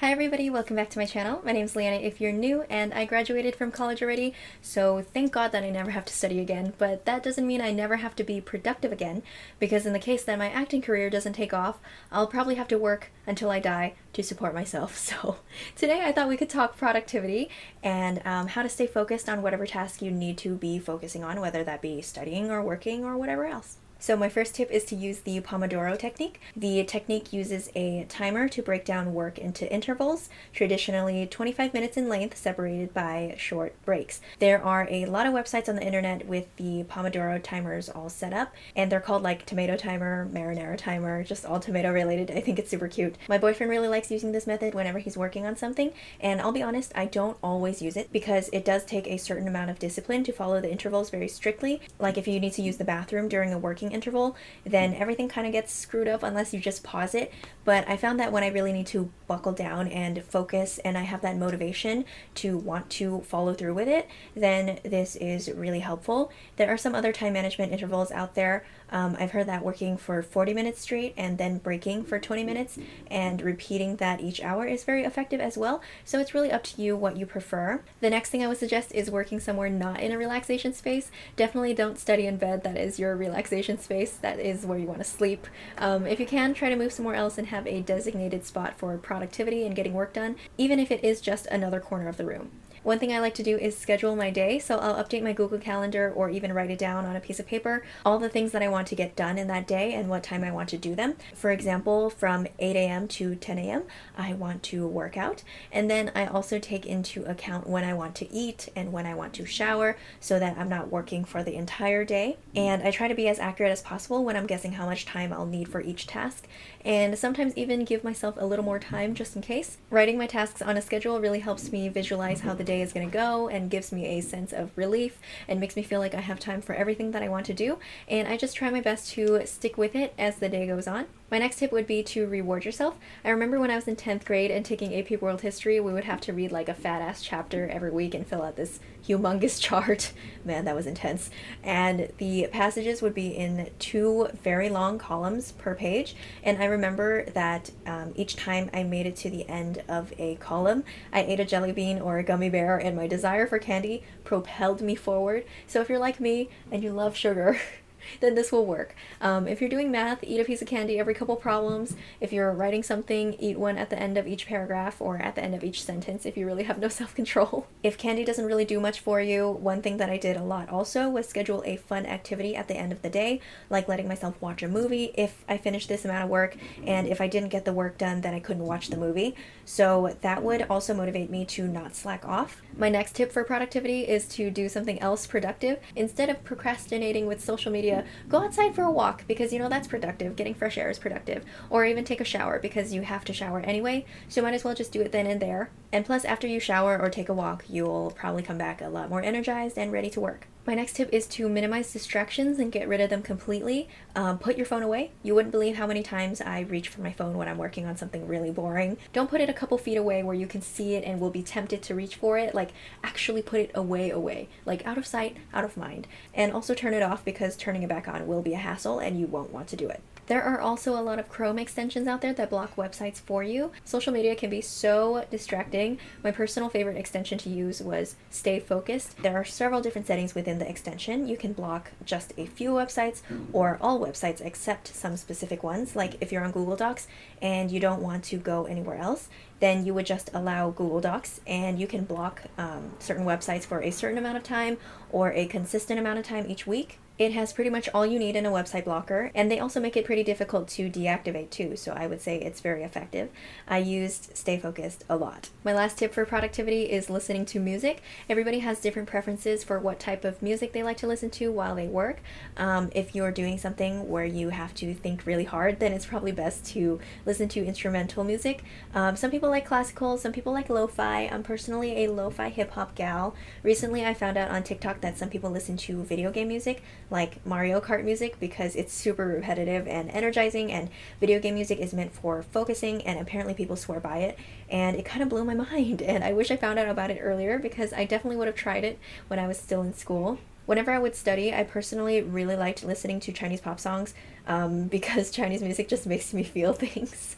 Hi everybody, welcome back to my channel. My name is Leanna if you're new, and I graduated from college already, so thank God that I never have to study again, but that doesn't mean I never have to be productive again, because in the case that my acting career doesn't take off, I'll probably have to work until I die to support myself. So today I thought we could talk productivity and how to stay focused on whatever task you need to be focusing on, whether that be studying or working or whatever else. So my first tip is to use the Pomodoro Technique. The technique uses a timer to break down work into intervals, traditionally 25 minutes in length, separated by short breaks. There are a lot of websites on the internet with the Pomodoro timers all set up, and they're called like tomato timer, marinara timer, just all tomato related. I think it's super cute. My boyfriend really likes using this method whenever he's working on something, and I'll be honest, I don't always use it because it does take a certain amount of discipline to follow the intervals very strictly. Like if you need to use the bathroom during a working interval, then everything kind of gets screwed up unless you just pause it. But I found that when I really need to buckle down and focus and I have that motivation to want to follow through with it, then this is really helpful. There are some other time management intervals out there. I've heard that working for 40 minutes straight and then breaking for 20 minutes and repeating that each hour is very effective as well. So it's really up to you what you prefer. The next thing I would suggest is working somewhere not in a relaxation space. Definitely don't study in bed. That is your relaxation space. That is where you want to sleep. If you can, try to move somewhere else and have a designated spot for productivity and getting work done, even if it is just another corner of the room. One thing I like to do is schedule my day, so I'll update my Google Calendar or even write it down on a piece of paper, all the things that I want to get done in that day and what time I want to do them. For example, from 8 a.m. to 10 a.m. I want to work out, and then I also take into account when I want to eat and when I want to shower so that I'm not working for the entire day. And I try to be as accurate as possible when I'm guessing how much time I'll need for each task, and sometimes even give myself a little more time just in case. Writing my tasks on a schedule really helps me visualize how the day is going to go and gives me a sense of relief and makes me feel like I have time for everything that I want to do, and I just try my best to stick with it as the day goes on. My next tip would be to reward yourself. I remember when I was in 10th grade and taking AP World History, we would have to read like a fat ass chapter every week and fill out this humongous chart. Man, that was intense. And the passages would be in 2 very long columns per page. And I remember that each time I made it to the end of a column, I ate a jelly bean or a gummy bear, and my desire for candy propelled me forward. So if you're like me and you love sugar, then this will work. If you're doing math, eat a piece of candy every couple problems. If you're writing something, eat one at the end of each paragraph or at the end of each sentence if you really have no self-control. If candy doesn't really do much for you, one thing that I did a lot also was schedule a fun activity at the end of the day, like letting myself watch a movie if I finished this amount of work, and if I didn't get the work done, then I couldn't watch the movie. So that would also motivate me to not slack off. My next tip for productivity is to do something else productive. Instead of procrastinating with social media, go outside for a walk because you know that's productive. Getting fresh air is productive. Or even take a shower because you have to shower anyway, so you might as well just do it then and there. And plus, after you shower or take a walk, you'll probably come back a lot more energized and ready to work. My next tip is to minimize distractions and get rid of them completely. Put your phone away. You wouldn't believe how many times I reach for my phone when I'm working on something really boring. Don't put it a couple feet away where you can see it and will be tempted to reach for it. Like, actually put it away. Like, out of sight, out of mind. And also turn it off because turning it back on will be a hassle and you won't want to do it. There are also a lot of Chrome extensions out there that block websites for you. Social media can be so distracting. My personal favorite extension to use was Stay Focused. There are several different settings within the extension. You can block just a few websites or all websites except some specific ones. Like if you're on Google Docs and you don't want to go anywhere else, then you would just allow Google Docs, and you can block certain websites for a certain amount of time or a consistent amount of time each week. It has pretty much all you need in a website blocker, and they also make it pretty difficult to deactivate too, so I would say it's very effective. I used Stay Focused a lot. My last tip for productivity is listening to music. Everybody has different preferences for what type of music they like to listen to while they work. If you're doing something where you have to think really hard, then it's probably best to listen to instrumental music. Some people like classical, some people like lo-fi. I'm personally a lo-fi hip-hop gal. Recently I found out on TikTok that some people listen to video game music, like Mario Kart music, because it's super repetitive and energizing, and video game music is meant for focusing, and apparently people swear by it, and it kind of blew my mind, and I wish I found out about it earlier because I definitely would have tried it when I was still in school. Whenever I would study, I personally really liked listening to Chinese pop songs because Chinese music just makes me feel things.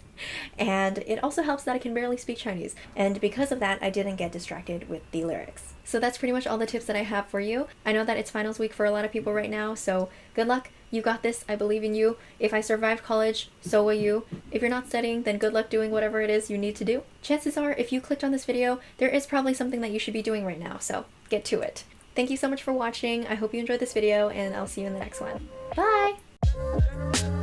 And it also helps that I can barely speak Chinese. And because of that, I didn't get distracted with the lyrics. So that's pretty much all the tips that I have for you. I know that it's finals week for a lot of people right now, so good luck. You got this. I believe in you. If I survived college, so will you. If you're not studying, then good luck doing whatever it is you need to do. Chances are, if you clicked on this video, there is probably something that you should be doing right now, so get to it. Thank you so much for watching. I hope you enjoyed this video, and I'll see you in the next one. Bye!